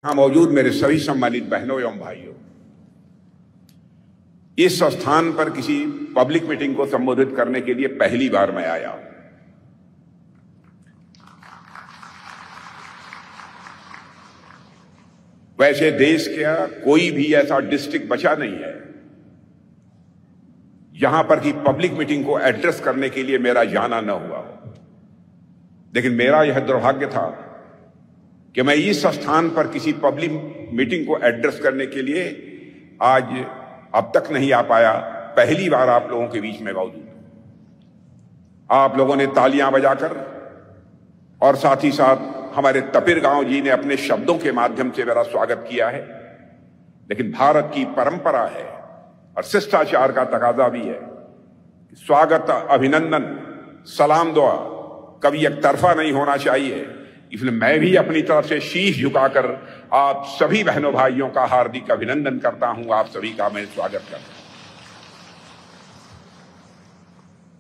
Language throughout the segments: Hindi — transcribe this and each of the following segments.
यहां मौजूद मेरे सभी सम्मानित बहनों एवं भाइयों, इस स्थान पर किसी पब्लिक मीटिंग को संबोधित करने के लिए पहली बार मैं आया हूं। वैसे देश का कोई भी ऐसा डिस्ट्रिक्ट बचा नहीं है जहां पर कि पब्लिक मीटिंग को एड्रेस करने के लिए मेरा जाना न हुआ हो, लेकिन मेरा यह दुर्भाग्य था कि मैं इस स्थान पर किसी पब्लिक मीटिंग को एड्रेस करने के लिए आज अब तक नहीं आ पाया। पहली बार आप लोगों के बीच में मौजूद हूं। आप लोगों ने तालियां बजाकर और साथ ही साथ हमारे तपिर गांव जी ने अपने शब्दों के माध्यम से मेरा स्वागत किया है, लेकिन भारत की परंपरा है और शिष्टाचार का तकाजा भी है कि स्वागत, अभिनंदन, सलाम दुआ कभी एक तरफा नहीं होना चाहिए। इसलिए मैं भी अपनी तरफ से शीश झुकाकर आप सभी बहनों भाइयों का हार्दिक अभिनंदन करता हूं। आप सभी का मैं स्वागत करता हूं।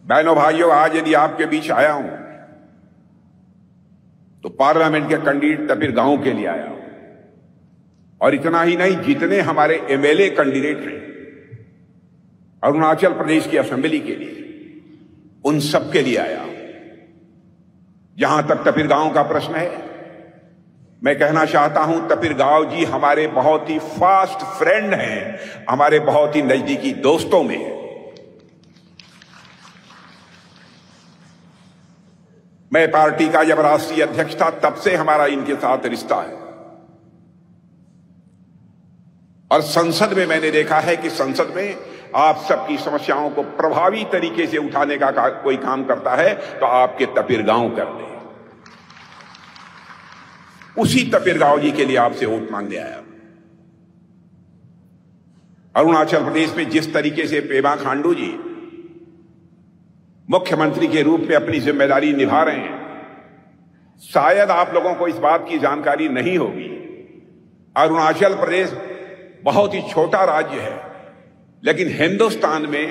बहनों भाइयों, आज यदि आपके बीच आया हूं तो पार्लियामेंट के कैंडिडेट तपिर गांव के लिए आया हूं, और इतना ही नहीं, जितने हमारे एमएलए कैंडिडेट हैं अरुणाचल प्रदेश की असेंबली के लिए, उन सब के लिए आया हूं। जहां तक तपिर गांव का प्रश्न है, मैं कहना चाहता हूं तपिर गांव जी हमारे बहुत ही फास्ट फ्रेंड हैं, हमारे बहुत ही नजदीकी दोस्तों में है। मैं पार्टी का जब राष्ट्रीय अध्यक्ष था तब से हमारा इनके साथ रिश्ता है, और संसद में मैंने देखा है कि संसद में आप सबकी समस्याओं को प्रभावी तरीके से उठाने का कोई काम करता है तो आपके तपिर गांव कर दे। उसी तपिर गांव जी के लिए आपसे वोट मांगने आया। अरुणाचल प्रदेश में जिस तरीके से पेमा खांडू जी मुख्यमंत्री के रूप में अपनी जिम्मेदारी निभा रहे हैं, शायद आप लोगों को इस बात की जानकारी नहीं होगी। अरुणाचल प्रदेश बहुत ही छोटा राज्य है, लेकिन हिंदुस्तान में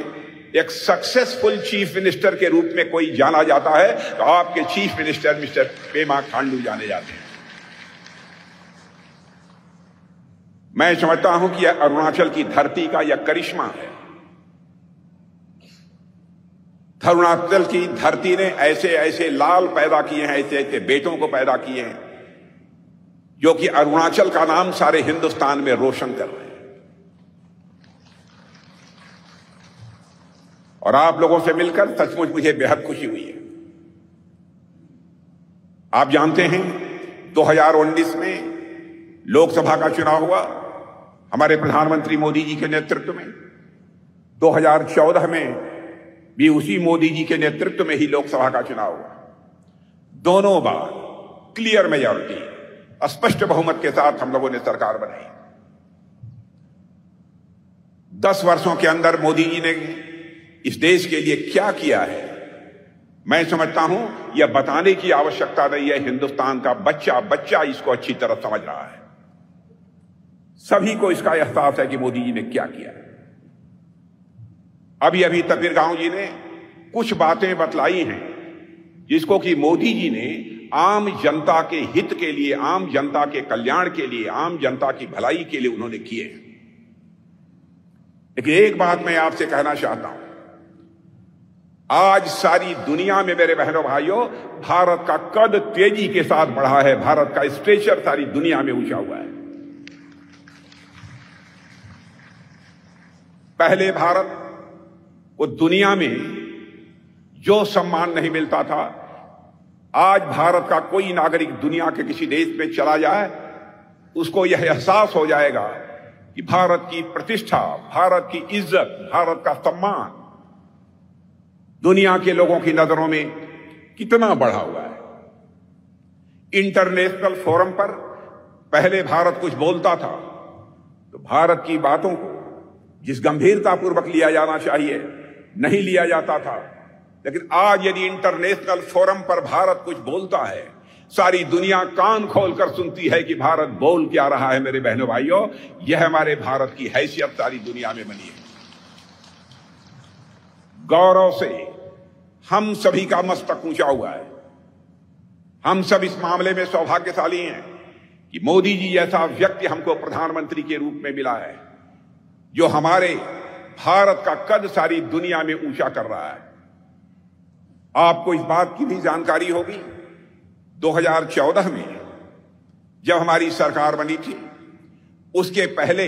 एक सक्सेसफुल चीफ मिनिस्टर के रूप में कोई जाना जाता है तो आपके chief minister mister Pema Khandu जाने जाते हैं। मैं समझता हूं कि यह अरुणाचल की धरती का यह करिश्मा है। अरुणाचल की धरती ने ऐसे ऐसे लाल पैदा किए हैं, ऐसे ऐसे बेटों को पैदा किए हैं जो कि अरुणाचल का नाम सारे हिंदुस्तान में रोशन कर रहे हैं। और आप लोगों से मिलकर सचमुच मुझे बेहद खुशी हुई है। आप जानते हैं 2019 में लोकसभा का चुनाव हुआ हमारे प्रधानमंत्री मोदी जी के नेतृत्व में। 2014 में भी उसी मोदी जी के नेतृत्व में ही लोकसभा का चुनाव हुआ। दोनों बार क्लियर मेजॉरिटी, स्पष्ट बहुमत के साथ हम लोगों ने सरकार बनाई। 10 वर्षों के अंदर मोदी जी ने इस देश के लिए क्या किया है, मैं समझता हूं यह बताने की आवश्यकता नहीं है। हिंदुस्तान का बच्चा बच्चा इसको अच्छी तरह समझ रहा है। सभी को इसका एहसास है कि मोदी जी ने क्या किया है। अभी अभी तपिर गांव जी ने कुछ बातें बतलाई हैं जिसको कि मोदी जी ने आम जनता के हित के लिए, आम जनता के कल्याण के लिए, आम जनता की भलाई के लिए उन्होंने किए हैं। लेकिन एक बात मैं आपसे कहना चाहता हूं, आज सारी दुनिया में मेरे बहनों भाइयों भारत का कद तेजी के साथ बढ़ा है। भारत का स्टेचर सारी दुनिया में ऊंचा हुआ है। पहले भारत को दुनिया में जो सम्मान नहीं मिलता था, आज भारत का कोई नागरिक दुनिया के किसी देश में चला जाए उसको यह एहसास हो जाएगा कि भारत की प्रतिष्ठा, भारत की इज्जत, भारत का सम्मान दुनिया के लोगों की नजरों में कितना बढ़ा हुआ है। इंटरनेशनल फोरम पर पहले भारत कुछ बोलता था तो भारत की बातों को जिस गंभीरतापूर्वक लिया जाना चाहिए नहीं लिया जाता था, लेकिन आज यदि इंटरनेशनल फोरम पर भारत कुछ बोलता है, सारी दुनिया कान खोलकर सुनती है कि भारत बोल क्या रहा है। मेरे बहनों भाइयों, यह हमारे भारत की हैसियत सारी दुनिया में बनी है। गौरव से हम सभी का मस्तक ऊंचा हुआ है। हम सब इस मामले में सौभाग्यशाली हैं कि मोदी जी जैसा व्यक्ति हमको प्रधानमंत्री के रूप में मिला है जो हमारे भारत का कद सारी दुनिया में ऊंचा कर रहा है। आपको इस बात की भी जानकारी होगी 2014 में जब हमारी सरकार बनी थी, उसके पहले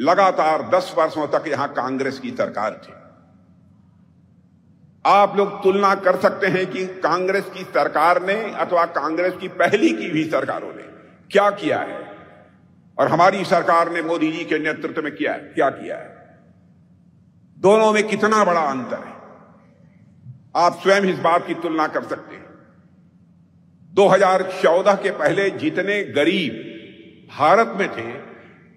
लगातार 10 वर्षों तक यहां कांग्रेस की सरकार थी। आप लोग तुलना कर सकते हैं कि कांग्रेस की सरकार ने अथवा कांग्रेस की पहली की भी सरकारों ने क्या किया है और हमारी सरकार ने मोदी जी के नेतृत्व में क्या किया है। दोनों में कितना बड़ा अंतर है, आप स्वयं इस बात की तुलना कर सकते हैं। 2014 के पहले जितने गरीब भारत में थे,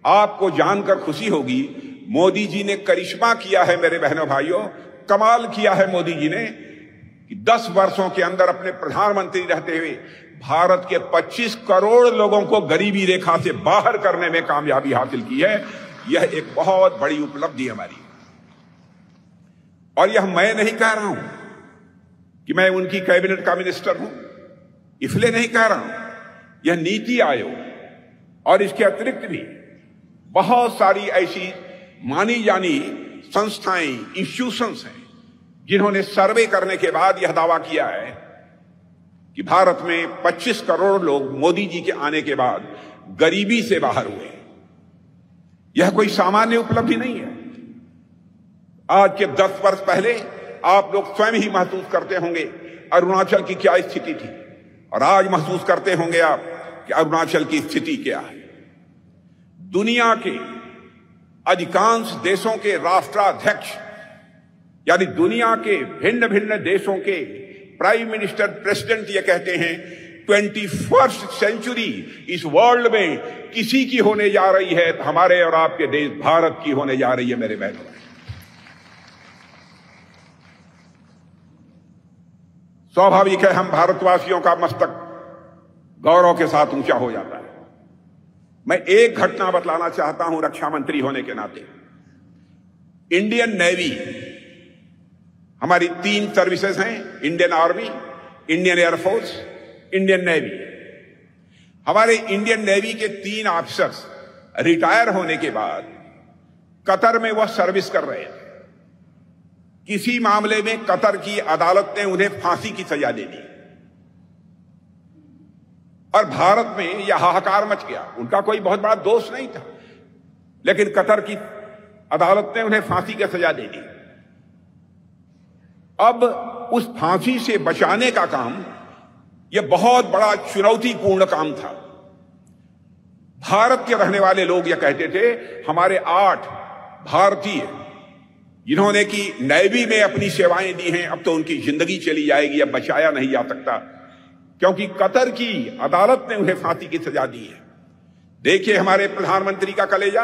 आपको जानकर खुशी होगी मोदी जी ने करिश्मा किया है। मेरे बहनों भाइयों, कमाल किया है मोदी जी ने कि 10 वर्षों के अंदर अपने प्रधानमंत्री रहते हुए भारत के 25 करोड़ लोगों को गरीबी रेखा से बाहर करने में कामयाबी हासिल की है। यह एक बहुत बड़ी उपलब्धि हमारी, और यह मैं नहीं कह रहा हूं कि मैं उनकी कैबिनेट का मिनिस्टर हूं, इसलिए नहीं कह रहा हूं। यह नीति आयोग और इसके अतिरिक्त भी बहुत सारी ऐसी मानी जानी संस्थाएं, इंस्टीट्यूशंस हैं जिन्होंने सर्वे करने के बाद यह दावा किया है कि भारत में 25 करोड़ लोग मोदी जी के आने के बाद गरीबी से बाहर हुए। यह कोई सामान्य उपलब्धि नहीं है। आज के 10 वर्ष पहले आप लोग स्वयं ही महसूस करते होंगे अरुणाचल की क्या स्थिति थी, और आज महसूस करते होंगे आप कि अरुणाचल की स्थिति क्या है। दुनिया के अधिकांश देशों के राष्ट्राध्यक्ष, यानी दुनिया के भिन्न भिन्न देशों के प्राइम मिनिस्टर, प्रेसिडेंट ये कहते हैं 21st सेंचुरी इस वर्ल्ड में किसी की होने जा रही है तो हमारे और आपके देश भारत की होने जा रही है। मेरे बहनों, स्वाभाविक है हम भारतवासियों का मस्तक गौरव के साथ ऊंचा हो जाता है। मैं एक घटना बतलाना चाहता हूं रक्षा मंत्री होने के नाते। इंडियन नेवी, हमारी 3 सर्विसेज हैं, Indian army, Indian air force, Indian navy. हमारे इंडियन नेवी के 3 ऑफिसर्स रिटायर होने के बाद कतर में वह सर्विस कर रहे थे। किसी मामले में कतर की अदालत ने उन्हें फांसी की सजा दे दी और भारत में यह हाहाकार मच गया। उनका कोई बहुत बड़ा दोष नहीं था, लेकिन कतर की अदालत ने उन्हें फांसी की सजा दे दी। अब उस फांसी से बचाने का काम यह बहुत बड़ा चुनौतीपूर्ण काम था। भारत के रहने वाले लोग यह कहते थे, हमारे 8 भारतीय जिन्होंने कि नेवी में अपनी सेवाएं दी हैं, अब तो उनकी जिंदगी चली जाएगी, अब बचाया नहीं जा सकता, क्योंकि कतर की अदालत ने उन्हें फांसी की सजा दी है। देखिए हमारे प्रधानमंत्री का कलेजा,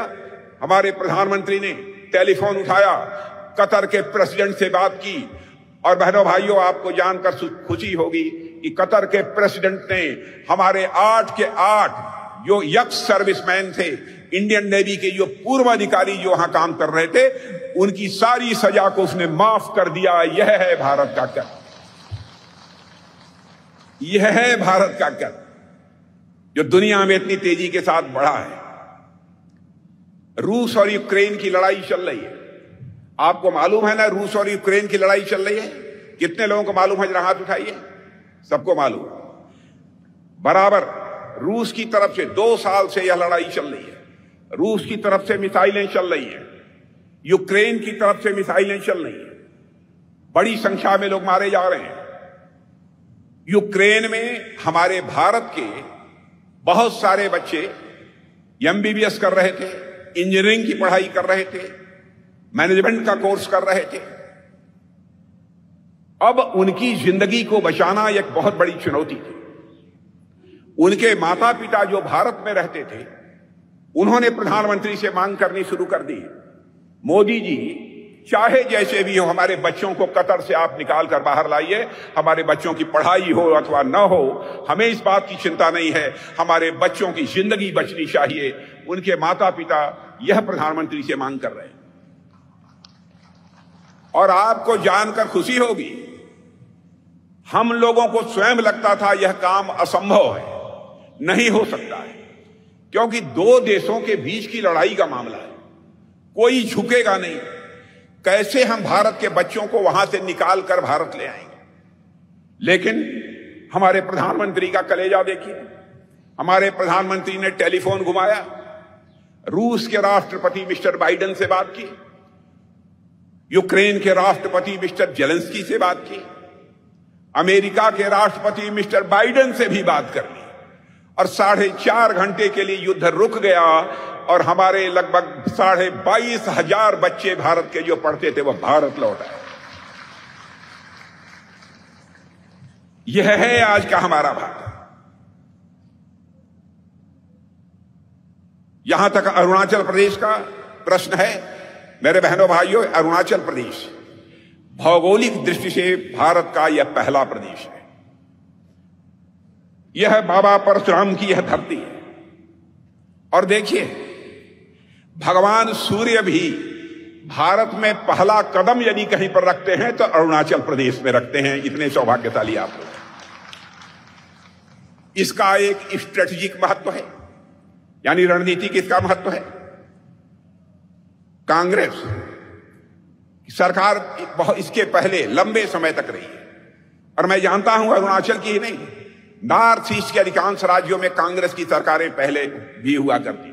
हमारे प्रधानमंत्री ने टेलीफोन उठाया, कतर के प्रेसिडेंट से बात की, और बहनों भाइयों आपको जानकर खुशी होगी कि कतर के प्रेसिडेंट ने हमारे 8 के 8 जो यक्स सर्विसमैन थे, इंडियन नेवी के जो पूर्व अधिकारी जो वहां काम कर रहे थे, उनकी सारी सजा को उसने माफ कर दिया। यह है भारत का कर, यह है भारत का कर जो दुनिया में इतनी तेजी के साथ बढ़ा है। रूस और यूक्रेन की लड़ाई चल रही है, आपको मालूम है ना, रूस और यूक्रेन की लड़ाई चल रही है। कितने लोगों को मालूम है, जरा हाथ उठाइए। सबको मालूम। बराबर रूस की तरफ से 2 साल से यह लड़ाई चल रही है। रूस की तरफ से मिसाइलें चल रही हैं, यूक्रेन की तरफ से मिसाइलें चल रही हैं, बड़ी संख्या में लोग मारे जा रहे हैं। यूक्रेन में हमारे भारत के बहुत सारे बच्चे एमबीबीएस कर रहे थे, इंजीनियरिंग की पढ़ाई कर रहे थे, मैनेजमेंट का कोर्स कर रहे थे। अब उनकी जिंदगी को बचाना एक बहुत बड़ी चुनौती थी। उनके माता पिता जो भारत में रहते थे, उन्होंने प्रधानमंत्री से मांग करनी शुरू कर दी, मोदी जी चाहे जैसे भी हो हमारे बच्चों को कतर से आप निकाल कर बाहर लाइए, हमारे बच्चों की पढ़ाई हो अथवा न हो, हमें इस बात की चिंता नहीं है, हमारे बच्चों की जिंदगी बचनी चाहिए। उनके माता पिता यह प्रधानमंत्री से मांग कर रहे हैं। और आपको जानकर खुशी होगी, हम लोगों को स्वयं लगता था यह काम असंभव है, नहीं हो सकता है, क्योंकि दो देशों के बीच की लड़ाई का मामला है, कोई झुकेगा नहीं। कैसे हम भारत के बच्चों को वहां से निकाल कर भारत ले आएंगे? लेकिन हमारे प्रधानमंत्री का कलेजा देखिए। हमारे प्रधानमंत्री ने टेलीफोन घुमाया, रूस के राष्ट्रपति मिस्टर बाइडेन से बात की, यूक्रेन के राष्ट्रपति मिस्टर जेलेंस्की से बात की, अमेरिका के राष्ट्रपति मिस्टर बाइडेन से भी बात कर ली, और 4.5 घंटे के लिए युद्ध रुक गया और हमारे लगभग 22,500 बच्चे भारत के जो पढ़ते थे वो भारत लौट आए। यह है आज का हमारा भारत। यहां तक अरुणाचल प्रदेश का प्रश्न है। मेरे बहनों भाइयों, अरुणाचल प्रदेश भौगोलिक दृष्टि से भारत का यह पहला प्रदेश है। यह बाबा परशुराम की यह धरती है। और देखिए, भगवान सूर्य भी भारत में पहला कदम यदि कहीं पर रखते हैं तो अरुणाचल प्रदेश में रखते हैं। इतने सौभाग्यशाली आप लोग। इसका एक स्ट्रेटेजिक महत्व है, यानी रणनीतिक इसका महत्व है। कांग्रेस सरकार इसके पहले लंबे समय तक रही है, और मैं जानता हूं अरुणाचल की ही नहीं, नॉर्थ ईस्ट के अधिकांश राज्यों में कांग्रेस की सरकारें पहले भी हुआ करती,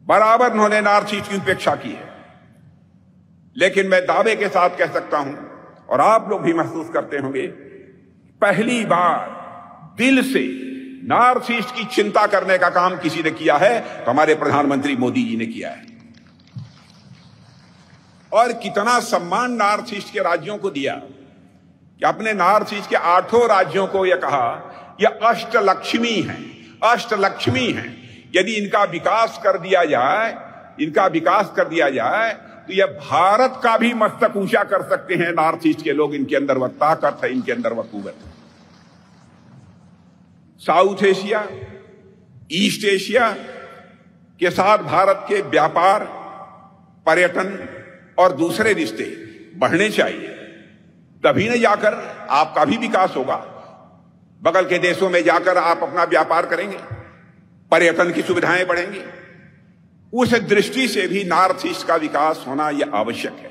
बराबर उन्होंने नॉर्थ ईस्ट की उपेक्षा की है। लेकिन मैं दावे के साथ कह सकता हूं, और आप लोग भी महसूस करते होंगे, पहली बार दिल से नॉर्थ ईस्ट की चिंता करने का काम किसी ने किया है तो हमारे प्रधानमंत्री मोदी जी ने किया है। और कितना सम्मान नॉर्थ ईस्ट के राज्यों को दिया कि अपने नॉर्थ ईस्ट के 8 राज्यों को यह कहा, यह अष्टलक्ष्मी हैं, अष्टलक्ष्मी हैं। यदि इनका विकास कर दिया जाए तो यह भारत का भी मस्तक ऊंचा कर सकते हैं नॉर्थ ईस्ट के लोग। इनके अंदर वह ताकत है, इनके अंदर वह कुव्वत है। साउथ एशिया, ईस्ट एशिया के साथ भारत के व्यापार, पर्यटन और दूसरे रिश्ते बढ़ने चाहिए, तभी न जाकर आपका भी विकास होगा। बगल के देशों में जाकर आप अपना व्यापार करेंगे, पर्यटन की सुविधाएं बढ़ेंगी। उस दृष्टि से भी नॉर्थ ईस्ट का विकास होना यह आवश्यक है।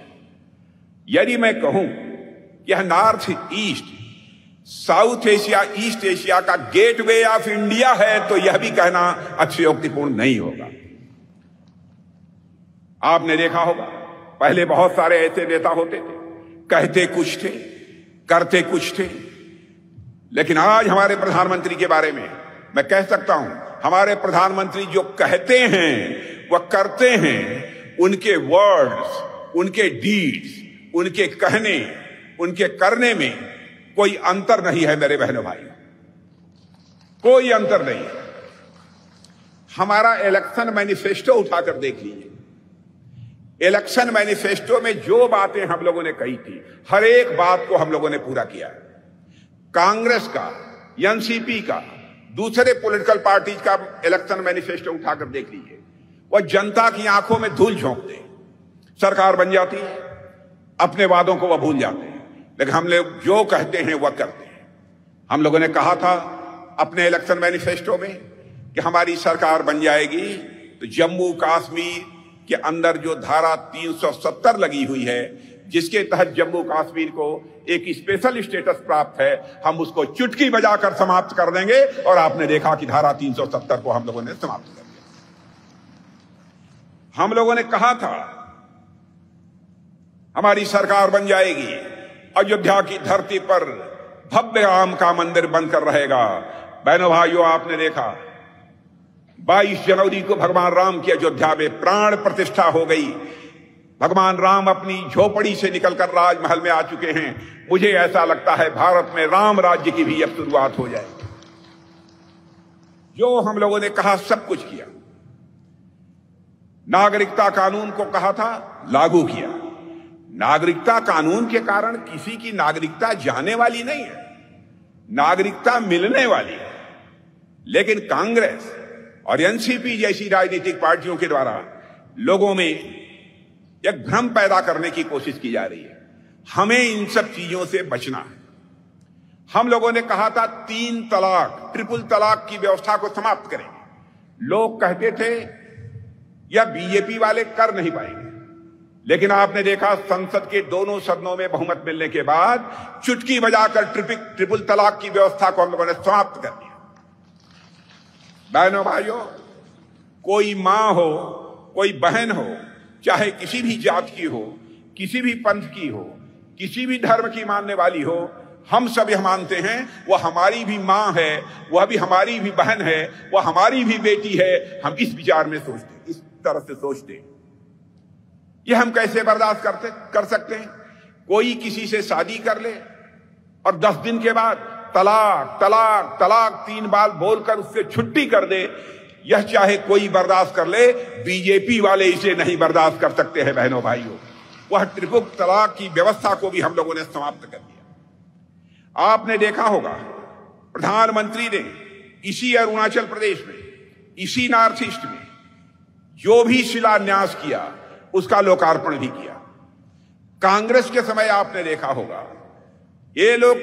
यदि मैं कहूं कि यह north east south Asia, east Asia का गेटवे ऑफ इंडिया है, तो यह भी कहना अतिशयोक्तिपूर्ण नहीं होगा। आपने देखा होगा, पहले बहुत सारे ऐसे नेता होते थे, कहते कुछ थे, करते कुछ थे। लेकिन आज हमारे प्रधानमंत्री के बारे में मैं कह सकता हूं, हमारे प्रधानमंत्री जो कहते हैं वह करते हैं। उनके वर्ड्स, उनके डीड्स, उनके कहने, उनके करने में कोई अंतर नहीं है। मेरे बहनों भाई, कोई अंतर नहीं है। हमारा इलेक्शन मैनिफेस्टो उठाकर देख लीजिए। इलेक्शन मैनिफेस्टो में जो बातें हम लोगों ने कही थी, हर एक बात को हम लोगों ने पूरा किया है। कांग्रेस का, एनसीपी का, दूसरे पॉलिटिकल पार्टीज का इलेक्शन मैनिफेस्टो उठाकर देख लीजिए। वह जनता की आंखों में धूल झोंकते, सरकार बन जाती है, अपने वादों को वह भूल जाते हैं, लेकिन हम लोग जो कहते हैं वह करते हैं। हम लोगों ने कहा था अपने इलेक्शन मैनिफेस्टो में कि हमारी सरकार बन जाएगी तो जम्मू कश्मीर के अंदर जो धारा 370 लगी हुई है, जिसके तहत जम्मू कश्मीर को एक स्पेशल स्टेटस प्राप्त है, हम उसको चुटकी बजाकर समाप्त कर देंगे। और आपने देखा कि धारा 370 को हम लोगों ने समाप्त कर दिया। हम लोगों ने कहा था हमारी सरकार बन जाएगी, अयोध्या की धरती पर भव्य राम का मंदिर बनकर रहेगा। बहनों भाइयों, आपने देखा 22 जनवरी को भगवान राम की अयोध्या में प्राण प्रतिष्ठा हो गई। भगवान राम अपनी झोपड़ी से निकलकर राजमहल में आ चुके हैं। मुझे ऐसा लगता है भारत में राम राज्य की भी अब शुरुआत हो जाएगी। जो हम लोगों ने कहा सब कुछ किया। नागरिकता कानून को कहा था, लागू किया। नागरिकता कानून के कारण किसी की नागरिकता जाने वाली नहीं है, नागरिकता मिलने वाली है। लेकिन कांग्रेस और एनसीपी जैसी राजनीतिक पार्टियों के द्वारा लोगों में एक भ्रम पैदा करने की कोशिश की जा रही है। हमें इन सब चीजों से बचना है। हम लोगों ने कहा था 3 तलाक, ट्रिपल तलाक की व्यवस्था को समाप्त करेंगे। लोग कहते थे यह बीजेपी वाले कर नहीं पाएंगे, लेकिन आपने देखा संसद के दोनों सदनों में बहुमत मिलने के बाद चुटकी बजाकर ट्रिपल तलाक की व्यवस्था को हम लोगों ने समाप्त कर दिया। बहनों भाइयों, कोई मां हो, कोई बहन हो, चाहे किसी भी जात की हो, किसी भी पंथ की हो, किसी भी धर्म की मानने वाली हो, हम सब यह मानते हैं वह हमारी भी मां है, वह भी हमारी भी बहन है, वह हमारी भी बेटी है। हम इस विचार में सोचते हैं, इस तरह से सोचते हैं। यह हम कैसे बर्दाश्त कर सकते हैं? कोई किसी से शादी कर ले और 10 दिन के बाद तलाक तलाक तलाक 3 बार बोलकर उससे छुट्टी कर दे, यह चाहे कोई बर्दाश्त कर ले, बीजेपी वाले इसे नहीं बर्दाश्त कर सकते हैं। बहनों भाइयों, वह ट्रिपल तलाक की व्यवस्था को भी हम लोगों ने समाप्त कर दिया। आपने देखा होगा प्रधानमंत्री ने इसी अरुणाचल प्रदेश में, इसी नॉर्थ ईस्ट में जो भी शिलान्यास किया उसका लोकार्पण भी किया। कांग्रेस के समय आपने देखा होगा ये लोग,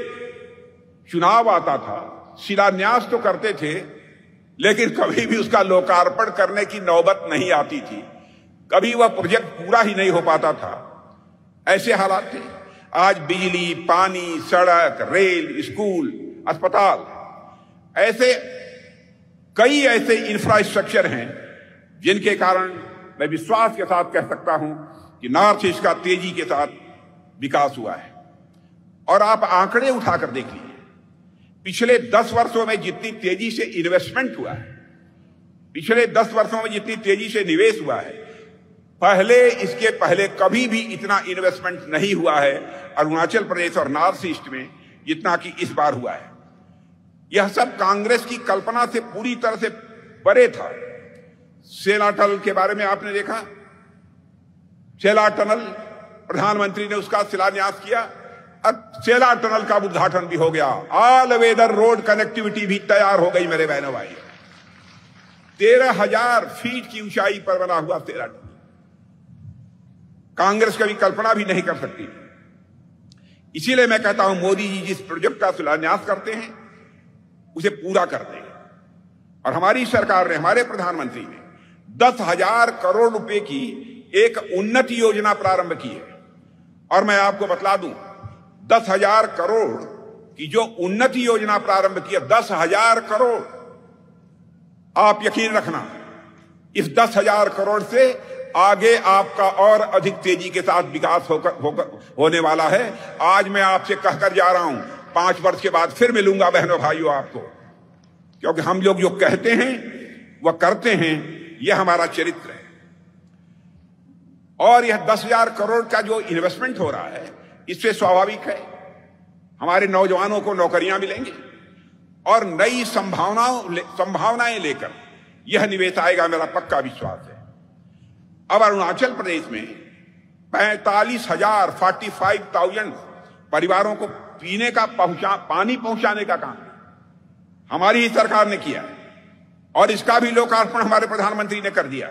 चुनाव आता था, शिलान्यास तो करते थे, लेकिन कभी भी उसका लोकार्पण करने की नौबत नहीं आती थी, कभी वह प्रोजेक्ट पूरा ही नहीं हो पाता था। ऐसे हालात थे। आज बिजली, पानी, सड़क, रेल, स्कूल, अस्पताल, ऐसे कई ऐसे इंफ्रास्ट्रक्चर हैं जिनके कारण मैं विश्वास के साथ कह सकता हूं कि नॉर्थ ईस्ट का तेजी के साथ विकास हुआ है। और आप आंकड़े उठाकर देख लीजिए, पिछले 10 वर्षों में जितनी तेजी से इन्वेस्टमेंट हुआ है, पिछले 10 वर्षों में जितनी तेजी से निवेश हुआ है, इसके पहले कभी भी इतना इन्वेस्टमेंट नहीं हुआ है अरुणाचल प्रदेश और नॉर्थ ईस्ट में जितना कि इस बार हुआ है। यह सब कांग्रेस की कल्पना से पूरी तरह से परे था। सेला टनल के बारे में आपने देखा, सेला टनल प्रधानमंत्री ने उसका शिलान्यास किया, अब सेला टनल का उद्घाटन भी हो गया। ऑल वेदर रोड कनेक्टिविटी भी तैयार हो गई मेरे बहनों भाई। 13,000 फीट की ऊंचाई पर बना हुआ सेला टनल कांग्रेस कभी कल्पना भी नहीं कर सकती। इसीलिए मैं कहता हूं मोदी जी जिस प्रोजेक्ट का शिलान्यास करते हैं उसे पूरा कर दें। और हमारी सरकार ने, हमारे प्रधानमंत्री ने 10,000 करोड़ रुपए की एक उन्नति योजना प्रारंभ की है। और मैं आपको बतला दूं, 10,000 करोड़ की जो उन्नति योजना प्रारंभ की है, 10,000 करोड़, आप यकीन रखना इस 10,000 करोड़ से आगे आपका और अधिक तेजी के साथ विकास होने वाला है। आज मैं आपसे कहकर जा रहा हूं, 5 वर्ष के बाद फिर मिलूंगा बहनों भाइयों आपको, क्योंकि हम लोग जो कहते हैं वह करते हैं, यह हमारा चरित्र है। और यह 10,000 करोड़ का जो इन्वेस्टमेंट हो रहा है, इससे स्वाभाविक है हमारे नौजवानों को नौकरियां मिलेंगी और नई संभावनाएं लेकर यह निवेश आएगा, मेरा पक्का विश्वास है। अब अरुणाचल प्रदेश में 45,000 परिवारों को पीने का पानी पहुंचाने का काम हमारी ही सरकार ने किया और इसका भी लोकार्पण हमारे प्रधानमंत्री ने कर दिया।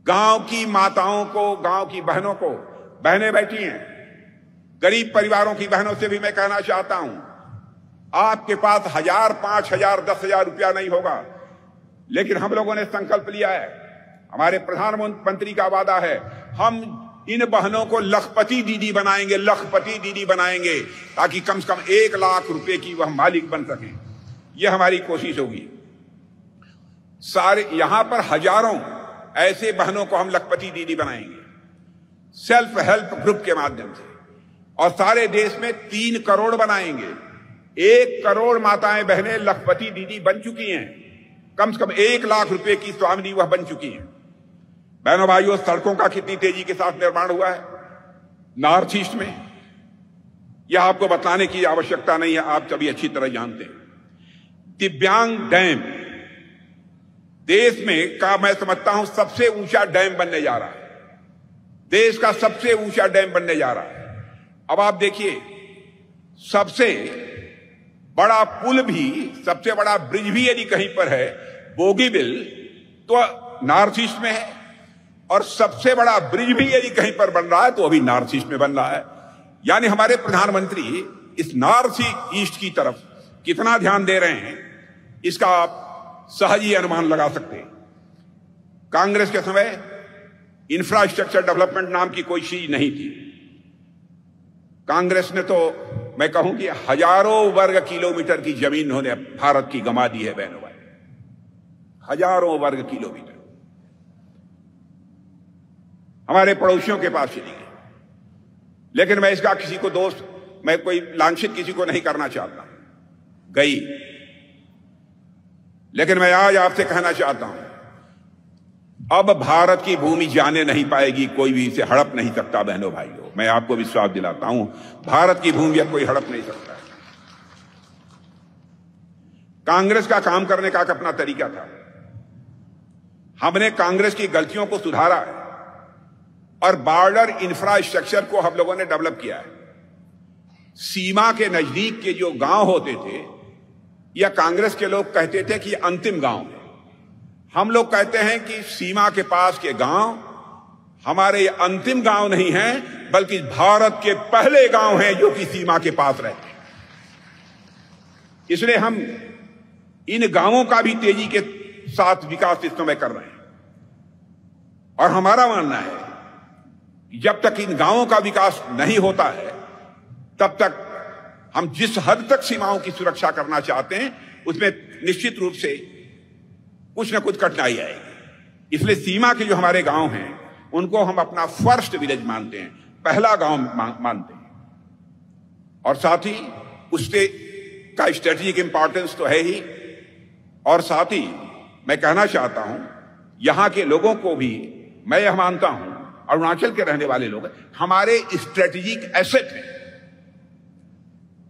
गांव की माताओं को, गांव की बहनों को, बहनें बैठी हैं, गरीब परिवारों की बहनों से भी मैं कहना चाहता हूं, आपके पास 1,000, 5,000, 10,000 रुपया नहीं होगा, लेकिन हम लोगों ने संकल्प लिया है, हमारे प्रधानमंत्री का वादा है, हम इन बहनों को लखपति दीदी बनाएंगे, लखपति दीदी बनाएंगे, ताकि कम से कम 1 लाख रुपए की वह मालिक बन सके। यह हमारी कोशिश होगी। सारे यहां पर हजारों ऐसे बहनों को हम लखपति दीदी बनाएंगे सेल्फ हेल्प ग्रुप के माध्यम से, और सारे देश में 3 करोड़ बनाएंगे। 1 करोड़ माताएं बहनें लखपति दीदी बन चुकी हैं, कम से कम 1 लाख रुपए की स्वामिनी वह बन चुकी हैं। बहनों भाइयों, सड़कों का कितनी तेजी के साथ निर्माण हुआ है नॉर्थ ईस्ट में, यह आपको बताने की आवश्यकता नहीं है, आप सभी अच्छी तरह जानते हैं। दिव्यांग डैम देश में का मैं समझता हूं सबसे ऊंचा डैम बनने जा रहा है, देश का सबसे ऊंचा डैम बनने जा रहा है। अब आप देखिए, सबसे बड़ा पुल भी, सबसे बड़ा ब्रिज भी यदि कहीं पर है, बोगीबिल, तो नॉर्थ ईस्ट में है, और सबसे बड़ा ब्रिज भी यदि कहीं पर बन रहा है तो अभी नॉर्थ ईस्ट में बन रहा है। यानी हमारे प्रधानमंत्री इस नॉर्थ ईस्ट की तरफ कितना ध्यान दे रहे हैं, इसका आप सहज ही अनुमान लगा सकते हैं। कांग्रेस के समय इंफ्रास्ट्रक्चर डेवलपमेंट नाम की कोई चीज नहीं थी। कांग्रेस ने तो मैं कहूं कि हजारों वर्ग किलोमीटर की जमीन उन्होंने भारत की गंवा दी है बहनों भाई, हजारों वर्ग किलोमीटर हमारे पड़ोसियों के पास चली गई। लेकिन मैं इसका किसी को दोष, मैं कोई लांछित किसी को नहीं करना चाहता, गई। लेकिन मैं आज आपसे कहना चाहता हूं, अब भारत की भूमि जाने नहीं पाएगी, कोई भी इसे हड़प नहीं सकता बहनों भाइयों। मैं आपको विश्वास दिलाता हूं, भारत की भूमि अब कोई हड़प नहीं सकता। कांग्रेस का काम करने का अपना तरीका था। हमने कांग्रेस की गलतियों को सुधारा है और बॉर्डर इंफ्रास्ट्रक्चर को हम लोगों ने डेवलप किया है। सीमा के नजदीक के जो गांव होते थे, या कांग्रेस के लोग कहते थे कि अंतिम गांव है, हम लोग कहते हैं कि सीमा के पास के गांव हमारे ये अंतिम गांव नहीं हैं, बल्कि भारत के पहले गांव हैं जो कि सीमा के पास रहते हैं। इसलिए हम इन गांवों का भी तेजी के साथ विकास इस समय कर रहे हैं। और हमारा मानना है कि जब तक इन गांवों का विकास नहीं होता है, तब तक हम जिस हद तक सीमाओं की सुरक्षा करना चाहते हैं, उसमें निश्चित रूप से कुछ न कुछ कठिनाई आएगी। इसलिए सीमा के जो हमारे गांव हैं, उनको हम अपना फर्स्ट विलेज मानते हैं, पहला गांव मानते हैं। और साथ ही उससे का स्ट्रेटेजिक इंपॉर्टेंस तो है ही। और साथ ही मैं कहना चाहता हूं, यहां के लोगों को भी मैं यह मानता हूं, अरुणाचल के रहने वाले लोग हमारे स्ट्रेटेजिक एसेट हैं।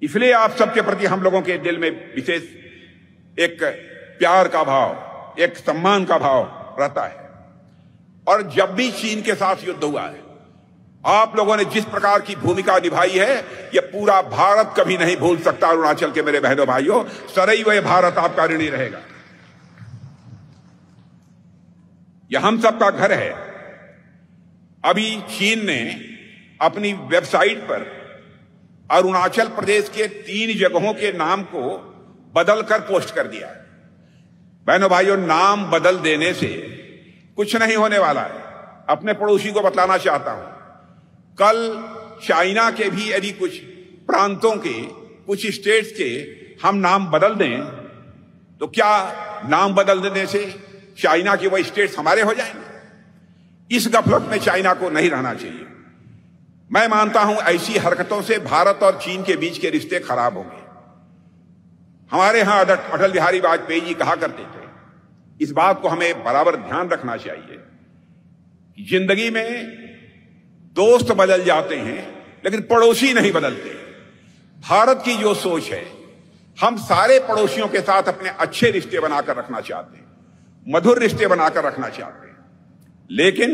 इसलिए आप सबके प्रति हम लोगों के दिल में विशेष एक प्यार का भाव, एक सम्मान का भाव रहता है। और जब भी चीन के साथ युद्ध हुआ है, आप लोगों ने जिस प्रकार की भूमिका निभाई है, यह पूरा भारत कभी नहीं भूल सकता। अरुणाचल के मेरे बहनों भाइयों, सदैव यह भारत आपका ऋणी रहेगा। यह हम सबका घर है। अभी चीन ने अपनी वेबसाइट पर अरुणाचल प्रदेश के 3 जगहों के नाम को बदलकर पोस्ट कर दिया है। बहनों भाइयों, नाम बदल देने से कुछ नहीं होने वाला है। अपने पड़ोसी को बतलाना चाहता हूं, कल चाइना के भी यदि कुछ प्रांतों के, कुछ स्टेट्स के हम नाम बदल दें, तो क्या नाम बदल देने से चाइना के वो स्टेट्स हमारे हो जाएंगे? इस गफलत में चाइना को नहीं रहना चाहिए। मैं मानता हूं ऐसी हरकतों से भारत और चीन के बीच के रिश्ते खराब होंगे। हमारे यहां अटल बिहारी वाजपेयी जी कहा करते थे, इस बात को हमें बराबर ध्यान रखना चाहिए कि जिंदगी में दोस्त बदल जाते हैं, लेकिन पड़ोसी नहीं बदलते। भारत की जो सोच है, हम सारे पड़ोसियों के साथ अपने अच्छे रिश्ते बनाकर रखना चाहते हैं, मधुर रिश्ते बनाकर रखना चाहते हैं। लेकिन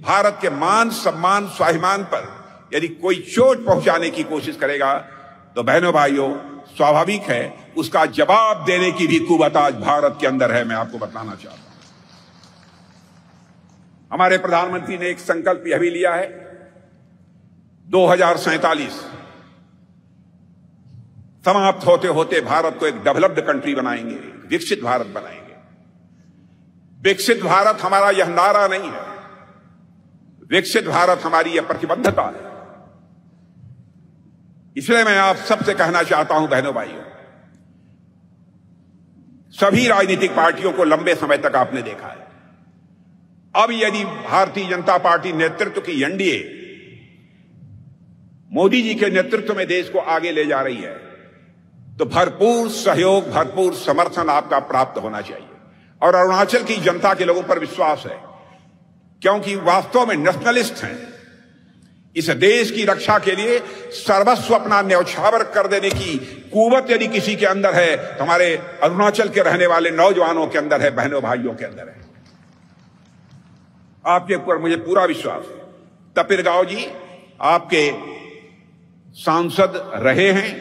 भारत के मान, सम्मान, स्वाभिमान पर यदि कोई चोट पहुंचाने की कोशिश करेगा, तो बहनों भाइयों, स्वाभाविक है उसका जवाब देने की भी कुवत आज भारत के अंदर है। मैं आपको बताना चाहता हूं, हमारे प्रधानमंत्री ने एक संकल्प यह भी लिया है, 2047 समाप्त होते होते भारत को एक डेवलप्ड कंट्री बनाएंगे, विकसित भारत बनाएंगे। विकसित भारत हमारा यह नारा नहीं है, विकसित भारत हमारी यह प्रतिबद्धता है। इसलिए मैं आप सबसे कहना चाहता हूं बहनों भाइयों, सभी राजनीतिक पार्टियों को लंबे समय तक आपने देखा है। अब यदि भारतीय जनता पार्टी नेतृत्व की एनडीए मोदी जी के नेतृत्व में देश को आगे ले जा रही है, तो भरपूर सहयोग, भरपूर समर्थन आपका प्राप्त होना चाहिए। और अरुणाचल की जनता के लोगों पर विश्वास है, क्योंकि वास्तव में नेशनलिस्ट हैं। इस देश की रक्षा के लिए सर्वस्व अपना न्यौछावर कर देने की कुवत यदि किसी के अंदर है, तो हमारे अरुणाचल के रहने वाले नौजवानों के अंदर है, बहनों भाइयों के अंदर है। आपके ऊपर मुझे पूरा विश्वास है। तपिरगांव जी आपके सांसद रहे हैं,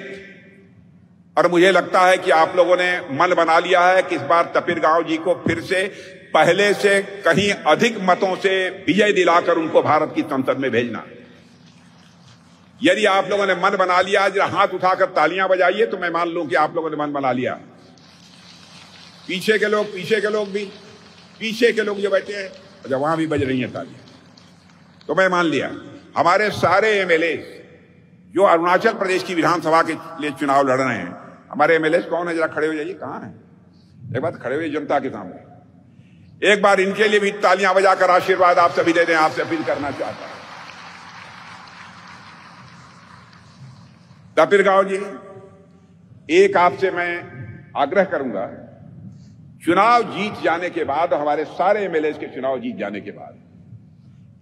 और मुझे लगता है कि आप लोगों ने मन बना लिया है कि इस बार तपिरगांव जी को फिर से पहले से कहीं अधिक मतों से विजय दिलाकर उनको भारत की संसद में भेजना। यदि आप लोगों ने मन बना लिया, जरा हाथ उठाकर तालियां बजाइए, तो मैं मान लूं कि आप लोगों ने मन बना लिया। पीछे के लोग जो बैठे हैं, अच्छा वहां भी बज रही हैं तालियां। तो मैं मान लिया हमारे सारे एमएलए जो अरुणाचल प्रदेश की विधानसभा के लिए चुनाव लड़ रहे हैं, हमारे एमएलए कौन है, जरा खड़े हो जाइए। कहां है? एक बार खड़े हुए जनता के सामने एक बार इनके लिए भी तालियां बजाकर आशीर्वाद आप सभी दे दें। आपसे अपील करना चाहता हूं। तापिर गांव जी, एक आपसे मैं आग्रह करूंगा, चुनाव जीत जाने के बाद, हमारे सारे एमएलए के चुनाव जीत जाने के बाद,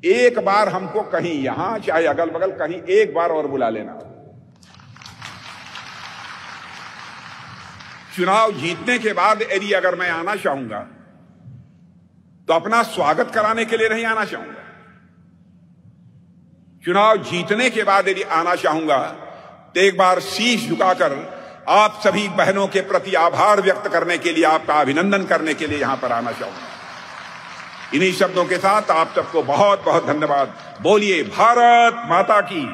एक बार हमको कहीं यहां चाहे अगल बगल कहीं एक बार और बुला लेना। चुनाव जीतने के बाद यदि अगर मैं आना चाहूंगा तो अपना स्वागत कराने के लिए नहीं आना चाहूंगा। चुनाव जीतने के बाद यदि आना चाहूंगा तो एक बार शीश झुकाकर आप सभी बहनों के प्रति आभार व्यक्त करने के लिए, आपका अभिनंदन करने के लिए यहां पर आना चाहूंगा। इन्हीं शब्दों के साथ आप सबको बहुत बहुत धन्यवाद। बोलिए भारत माता की।